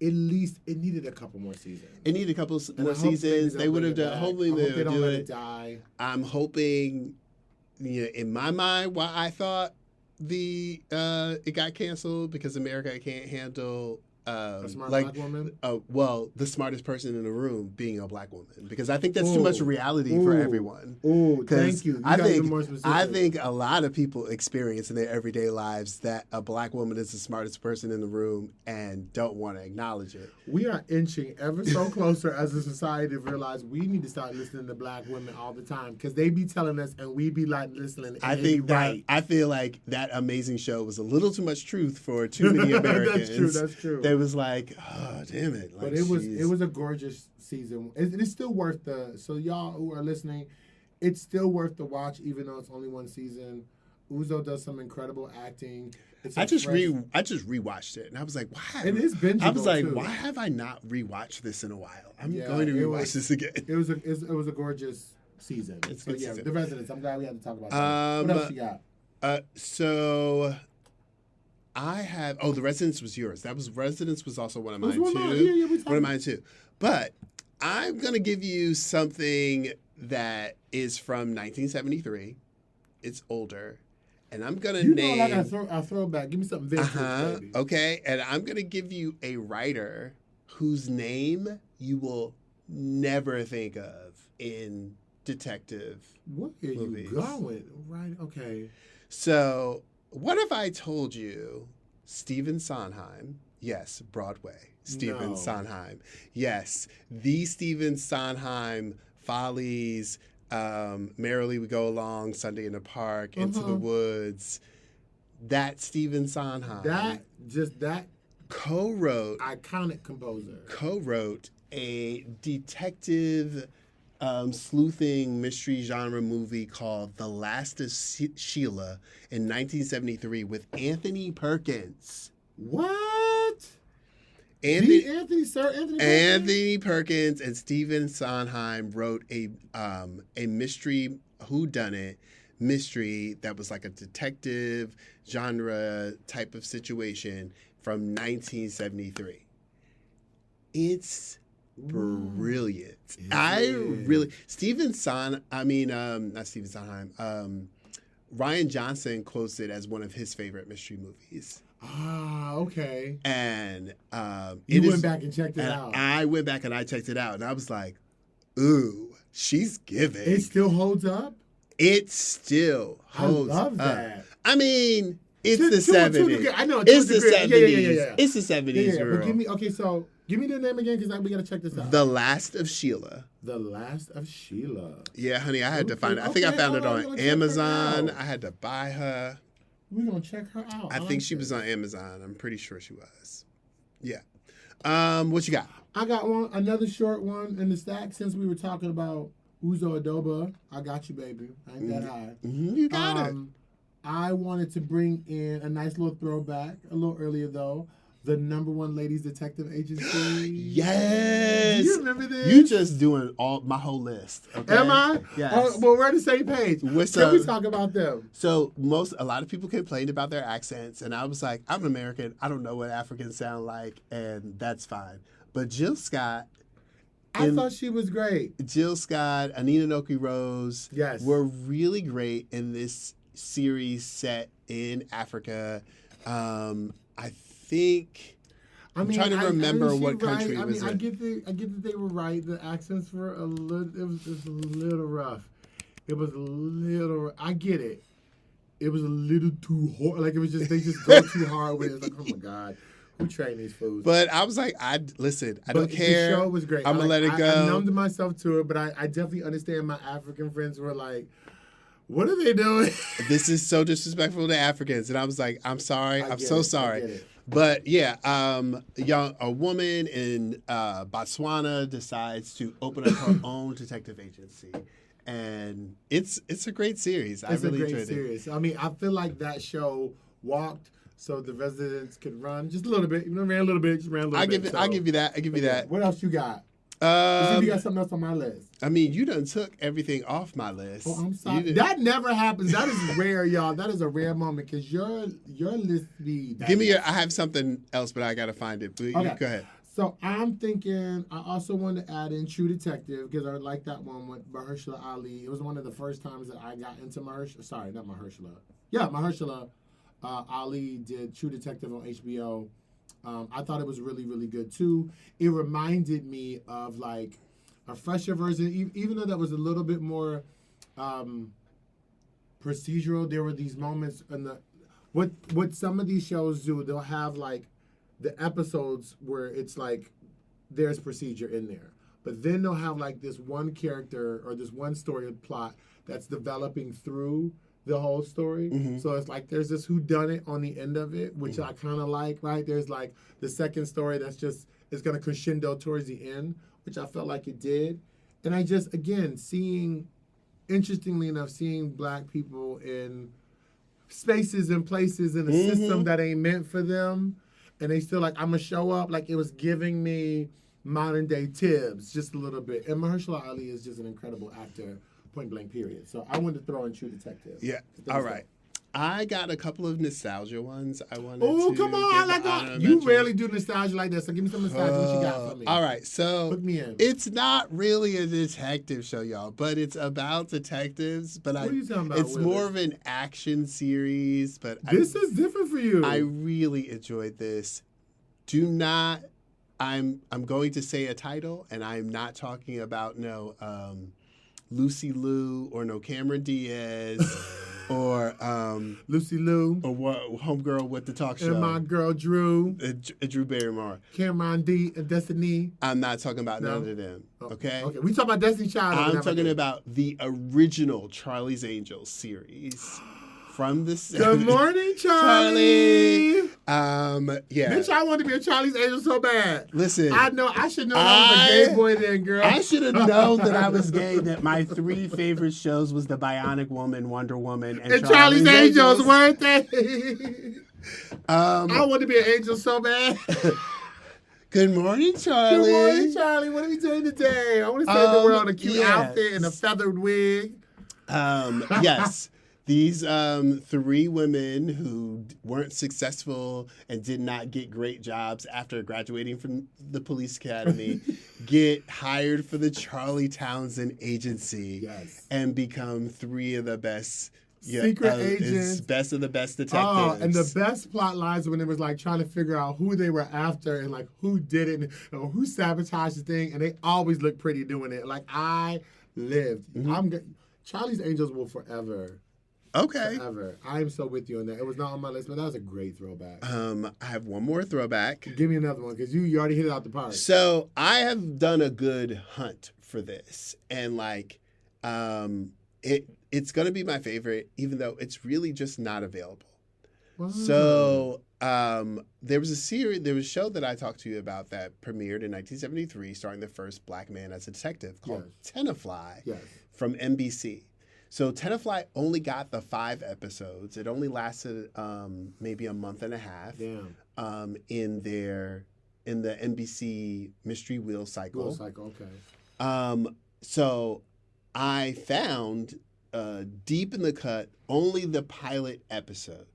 at least it needed a couple more seasons. It needed a couple more seasons. They would have done. Hopefully they don't do let it. it die. I'm hoping. In my mind, why I thought it got canceled because America can't handle a smart black woman. The smartest person in the room being a black woman, because I think that's too much reality for everyone. Oh, thank you. I think a lot of people experience in their everyday lives that a black woman is the smartest person in the room and don't want to acknowledge it. We are inching ever so closer as a society to realize we need to start listening to black women all the time because they be telling us and we be like listening. And I feel like that amazing show was a little too much truth for too many Americans. That's true. They was like, oh, damn it. Like, but it was a gorgeous season. It's still worth so y'all who are listening, it's still worth the watch even though it's only one season. Uzo does some incredible acting. I just rewatched it and I was like, why? It is bingeable. I was like, too. why have I not rewatched this in a while? I'm going to rewatch this again. It was a gorgeous season. Season. The Residents. I'm glad we had to talk about that. What else you got? So I have. The Residence was yours. Residence was also one of mine too. One of mine too. But I'm gonna give you something that is from 1973. It's older, and I'm gonna name. Like a throwback. Give me something vintage, baby. Okay, and I'm gonna give you a writer whose name you will never think of in detective movies. You going? Right. Okay. So, what if I told you Stephen Sondheim? Yes, Broadway. Stephen Sondheim. Yes, the Stephen Sondheim Follies, Merrily We Go Along, Sunday in the Park, Into the Woods. That Stephen Sondheim. That co-wrote. Iconic composer. Co-wrote a detective sleuthing mystery genre movie called The Last of Sheila in 1973 with Anthony Perkins. What? Anthony Perkins and Stephen Sondheim wrote a mystery whodunit mystery that was like a detective genre type of situation from 1973. It's brilliant. Ryan Johnson quotes it as one of his favorite mystery movies. Ah, okay. And you went back and checked it out. I went back and I checked it out, and I was like, "Ooh, she's giving." It still holds up. It still holds up. I love that. I mean, it's the 70s. I know it's the 70s. Yeah. It's the 70s. Yeah. But give me the name again because we got to check this out. The Last of Sheila. The Last of Sheila. Yeah, honey, I had to find it. I think I found it on Amazon. I had to buy her. We're going to check her out. I think she was on Amazon. I'm pretty sure she was. Yeah. What you got? I got another short one in the stack since we were talking about Uzo Adoba. I got you, baby. I ain't that high. You got it. I wanted to bring in a nice little throwback, a little earlier though. The #1 ladies detective agency. Yes. Do you remember this? You just doing my whole list. Okay? Am I? Yes. Well, we're on the same page. Can we talk about them? So a lot of people complained about their accents, and I was like, I'm an American. I don't know what Africans sound like, and that's fine. But Jill Scott. I thought she was great. Jill Scott, Anina Noki Rose. Yes. Were really great in this series set in Africa. I think I'm trying to remember what country it was in. I get that they were right. The accents were a little. It was just a little rough. It was a little. I get it. It was a little too hard. Like it was just they just go too hard with it. It's like, oh my God, who trained these fools? But I was like, I don't care. The show was great. I'm gonna let it go. I numbed myself to it, but I definitely understand my African friends were like, what are they doing? This is so disrespectful to Africans, and I was like, I'm sorry. I'm so sorry. I get it. But yeah, a woman in Botswana decides to open up her own detective agency. And it's a great series. I really enjoyed it. It's a great series. I mean, I feel like that show walked so the residents could run just a little bit. You know, ran a little bit, just ran a little bit. I'll give you that. I give you that. What else you got? See if you got something else on my list. I mean, you done took everything off my list. Oh, I'm sorry. That never happens. That is rare, y'all. That is a rare moment because your list be. Give me I have something else, but I gotta find it. But okay. Go ahead. So I'm thinking I also wanted to add in True Detective because I like that one with Mahershala Ali. It was one of the first times that I got into Mahershala. Sorry, not Mahershala. Yeah, Mahershala Ali did True Detective on HBO. I thought it was really, really good too. It reminded me of like a fresher version, even though that was a little bit more procedural. There were these moments in what some of these shows do. They'll have like the episodes where it's like there's procedure in there. But then they'll have like this one character or this one story plot that's developing through the whole story. Mm-hmm. So it's like there's this whodunit on the end of it, which I kind of like, right? There's like the second story that's just, it's going to crescendo towards the end, which I felt like it did. And I just, again, interestingly enough, seeing Black people in spaces and places in a system that ain't meant for them. And they still like, I'm going to show up. Like, it was giving me modern day Tibbs just a little bit. And Mahershala Ali is just an incredible actor, point blank, period. So I wanted to throw in True Detective. Yeah. All right. I got a couple of nostalgia ones I wanted to. Oh, come on. I like that. You rarely do nostalgia like that. So give me some nostalgia. What you got for me? All right. So put me in. It's not really a detective show, y'all, but it's about detectives. But what are you talking about? It's more of an action series. But this is different for you. I really enjoyed this. I'm going to say a title, and I'm not talking about Lucy Liu or no Cameron Diaz. Or Lucy Liu, or what? Homegirl with the talk show, and my girl Drew, Drew Barrymore, Cameron D, and Destiny. I'm not talking about none of them. Okay. Okay. We talk about Destiny Child. I'm talking about the original Charlie's Angels series from the 70s. Good morning, Charlie. Yeah. Bitch, I wanted to be a Charlie's Angel so bad. Listen, I should know I was a gay boy then, girl. I should have known that I was gay. That my 3 favorite shows was The Bionic Woman, Wonder Woman, and Charlie's Angels. Weren't they? I wanted to be an angel so bad. Good morning, Charlie. Good morning, Charlie. What are we doing today? I want to save the world in a cute outfit and a feathered wig. Yes. These 3 women who weren't successful and did not get great jobs after graduating from the police academy get hired for the Charlie Townsend agency and become 3 of the best secret agents. Best of the best detectives. Oh, and the best plot lines when it was like trying to figure out who they were after and like who did it or who sabotaged the thing. And they always look pretty doing it. Like I lived. Charlie's Angels will forever. Okay. Forever. I'm so with you on that. It was not on my list, but that was a great throwback. I have one more throwback. Give me another one, because you already hit it out the park. So I have done a good hunt for this. And like it's gonna be my favorite, even though it's really just not available. Wow. So there was a show that I talked to you about that premiered in 1973, starring the first Black man as a detective called Tenafly from NBC. So Tenafly only got the 5 episodes. It only lasted maybe a month and a half. In the NBC Mystery Wheel cycle. Okay. So I found deep in the cut only the pilot episode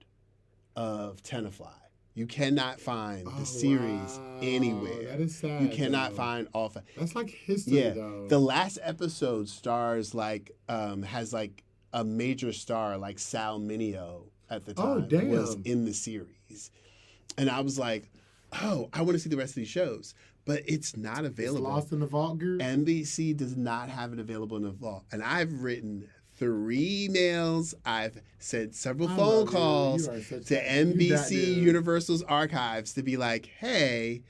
of Tenafly. You cannot find the series anywhere. That is sad. You cannot find all. That's like history, though. The last episode stars has like a major star like Sal Mineo at the time was in the series, and I was like, oh, I want to see the rest of these shows, but it's not It's available. lost in the vault, Gurrl? NBC does not have it available in the vault. And I've written 3 emails. I've sent several I phone love you. calls You are such to a- you that NBC dude. Universal's archives to be like, hey,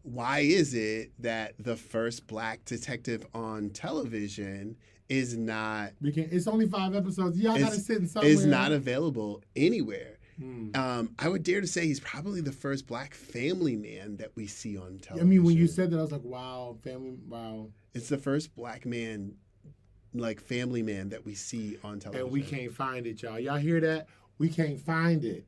why is it that the first black detective on television is not It's only 5 episodes. Y'all got to sit in somewhere. is not available anywhere? Hmm. I would dare to say he's probably the first black family man that we see on I television. mean, when you said that, I was like, wow, wow. It's the first black man, like family man, that we see on television. And we can't find it, y'all. Y'all hear that? We can't find it.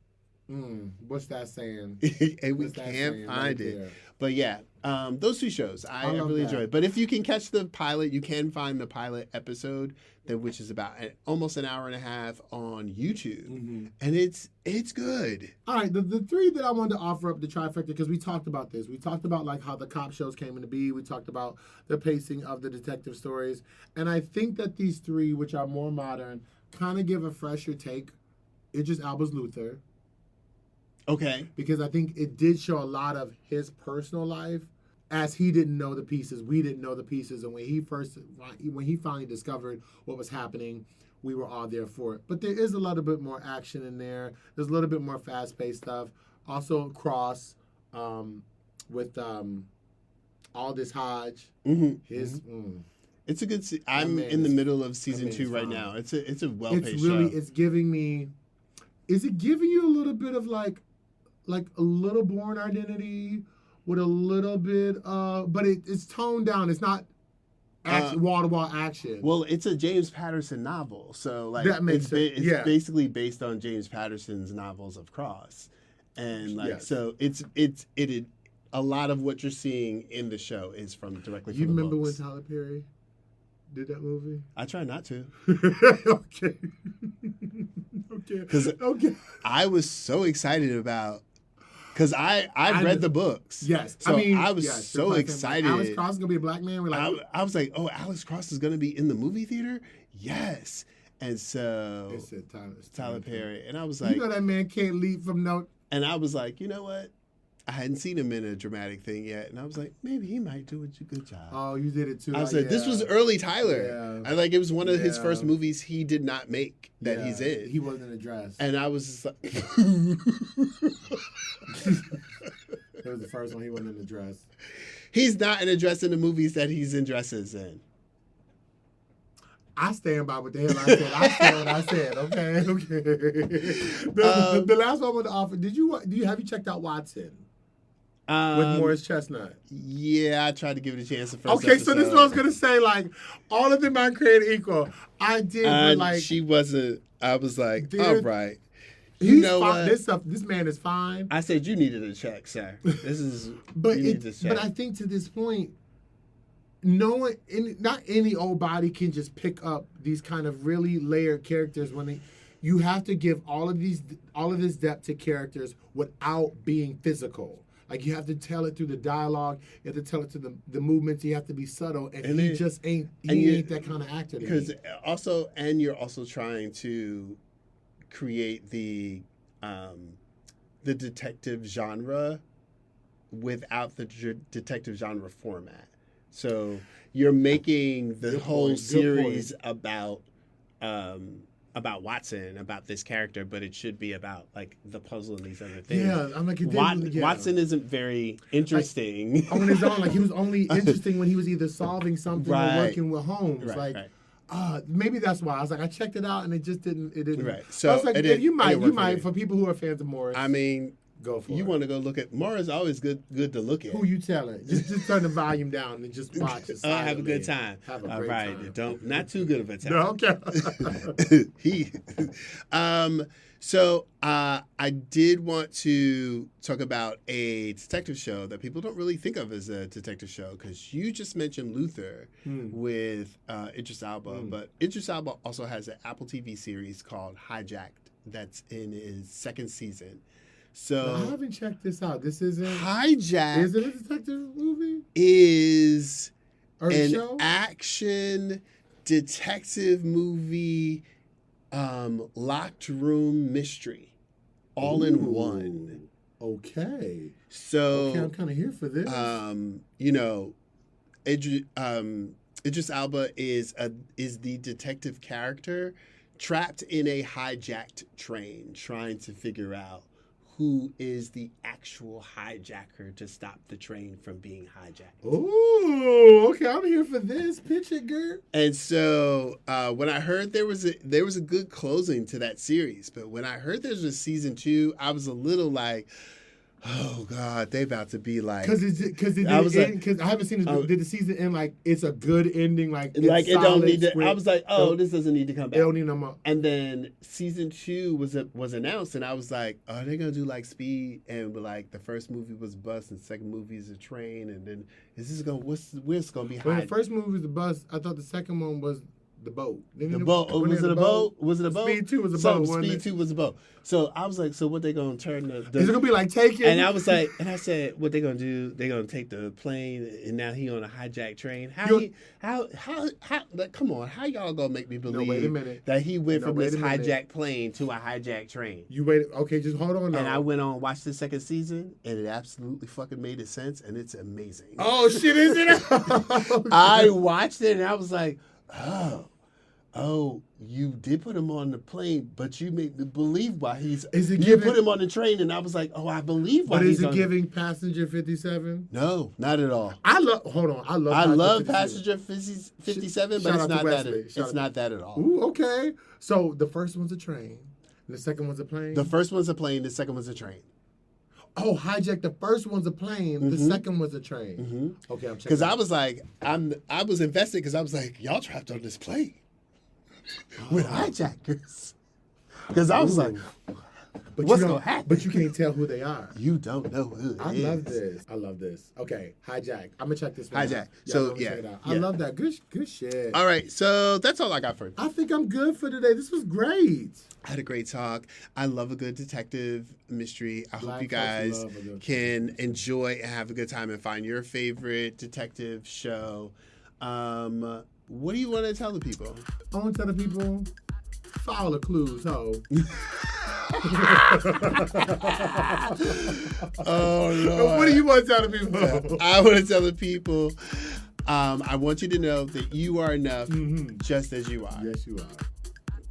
What's that saying? and we What's that can't saying find right it. there? But yeah, those 2 shows I love really that. enjoyed. But if you can catch the pilot, you can find the pilot episode, which is about almost an hour and a half on YouTube, and it's good. All right, the 3 that I wanted to offer up the trifecta, because we talked about this. We talked about like how the cop shows came into being. We talked about the pacing of the detective stories. And I think that these 3, which are more modern, kind of give a fresher take. Idris Elba's Luther, Okay. because I think it did show a lot of his personal life, as he didn't know the pieces. We didn't know the pieces. And when he finally discovered what was happening, we were all there for it. But there is a little bit more action in there. There's a little bit more fast-paced stuff. Also, Cross with Aldous Hodge. It's a good. I'm man in the is- middle of season man 2 is right fine. now. It's a well-paced It's really show. it's giving me. Is it giving you a little bit of like a little Born Identity with a little bit but it's toned down. It's not wall-to-wall action. Well, it's a James Patterson novel, so like That makes sense. it's basically based on James Patterson's novels of Cross, and like Yes. so it a lot of what you're seeing in the show is directly You from the remember when books. Tyler Perry did that movie? I try not to. Okay. Okay. 'Cause Okay. I was so excited about because I've I read kn- the books. Yes. So I was yes, so you're like, excited. Alex Cross is gonna be a black man. We're like, I was like, oh, Alex Cross is going to be in the movie theater? Yes. And so it's Tyler Perry. And I was like, you know that man can't leap from no. and I was like, you know what? I hadn't seen him in a dramatic thing yet. And I was like, maybe he might do a good job. Oh, you did it too. I said, this was eearly Tyler. Yeah. I like it was one of his Yeah. first movies he did not make that Yeah, he's in. He wasn't addressed. And I was just like, It was the first one he wasn't addressed. he's not in a dress in the movies that he's in dresses in. I stand by what the hell I said. I said what I said. Okay. The last one I want to offer. Have you checked out Watson with Morris Chestnut? Yeah, I tried to give it a chance the first Okay, so this is what I was episode. gonna say. Like, all of them are created equal. I did, but like, she wasn't. I was like, Dude, all right. he's You know fine. what? This man is fine. I said you needed a check, sir. This is But you need this check. but I think to this point, no one, not any old body can just pick up these kind of really layered characters you have to give all of this depth to characters without being physical. Like, you have to tell it through the dialogue, you have to tell it through the movements, you have to be subtle, and he then- just ain't that kind of actor to because me. you're also trying to create the detective genre without the detective genre format. So you're making the Good whole point, good series about Watson, about this character, but it should be about like the puzzle and these other things. Yeah, I'm like, it didn't, yeah. Watson isn't very interesting. On his own, like, he was only interesting when he was either solving something Right. or working with Holmes. Right, like, right. maybe that's why I was like, I checked it out and it just didn't. Right. So I was like, it if you didn't work for might me. for people who are fans of Morris. I mean, go for you it. want to go look at Mara's always good to look at. Who you telling? Just turn the volume down and just watch it. Have a good silently. time. Have a All great right, time. don't not too good of a time. No, okay. So I did want to talk about a detective show that people don't really think of as a detective show, because you just mentioned Luther with Idris Elba, but Idris Elba also has an Apple TV series called Hijacked that's in his 2nd season. So I haven't checked this out. This isn't. Hijacked Is it a detective movie is or a an show? action detective movie, locked room mystery, all in one. Okay. So, Okay, I'm kind of here for this. you know, Idris Elba is the detective character trapped in a hijacked train, trying to figure out who is the actual hijacker to stop the train from being hijacked. Ooh, okay, I'm here for this. Pitch it, girl. And so when I heard there was a good closing to that series, but when I heard there was a season 2, I was a little like, oh God, they about to be like, because I haven't seen this. Did the season end like it's a good ending? Like it's it don't need to. script, I was like, oh, this doesn't need to come back. It don't need no more. And then season 2 was announced, and I was like, are they gonna do like Speed? And like the first movie was bus, and the second movie is a train, and then is this gonna where's gonna be? When the first movie was the bus, I thought the second one was the boat. The boat. Was it a boat? Was it a boat? Speed 2 was a boat. Speed 2 was a boat. So I was like, so what they gonna turn the is it gonna be like Taken? And I was like, and I said, what they gonna do? They gonna take the plane, and now he on a hijacked train. How? Like, come on, how y'all gonna make me believe wait a minute. that he went from this hijacked plane to a hijacked train? You wait. Okay, just hold on. Now. And I went on watched the second season, and it absolutely fucking made it sense, and it's amazing. Oh shit! Is it? Okay. I watched it, and I was like, oh, you did put him on the plane, but you made me believe why he's. You put him on the train, and I was like, oh, I believe why. But is it giving Passenger 57? No, not at all. I love Passenger 57, but it's not that. It's not that at all. Ooh, okay. So the first one's a train, and the second one's a plane. The first one's a plane. The second one's a train. Oh, hijack! The first one's a plane. The second was a train. Mm-hmm. Okay, I'm checking. Because I was like, I was invested because I was like, y'all trapped on this plane with hijackers. Because I was like, what's going to happen? But you can't tell who they are. You don't know who it is. I love this. Okay, hijack. I'm going to check this one Hijack. out. So, check it out. I love that. Good shit. All right, so that's all I got for you. I think I'm good for today. This was great. I had a great talk. I love a good detective mystery. I hope you guys can enjoy and have a good time and find your favorite detective show. What do you want to tell the people? I want to tell the people, follow the clues, ho. Oh, Lord. What do you want to tell the people? I want to tell the people, I want you to know that you are enough just as you are. Yes, you are.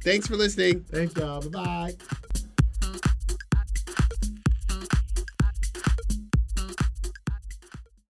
Thanks for listening. Thanks, y'all. Bye-bye.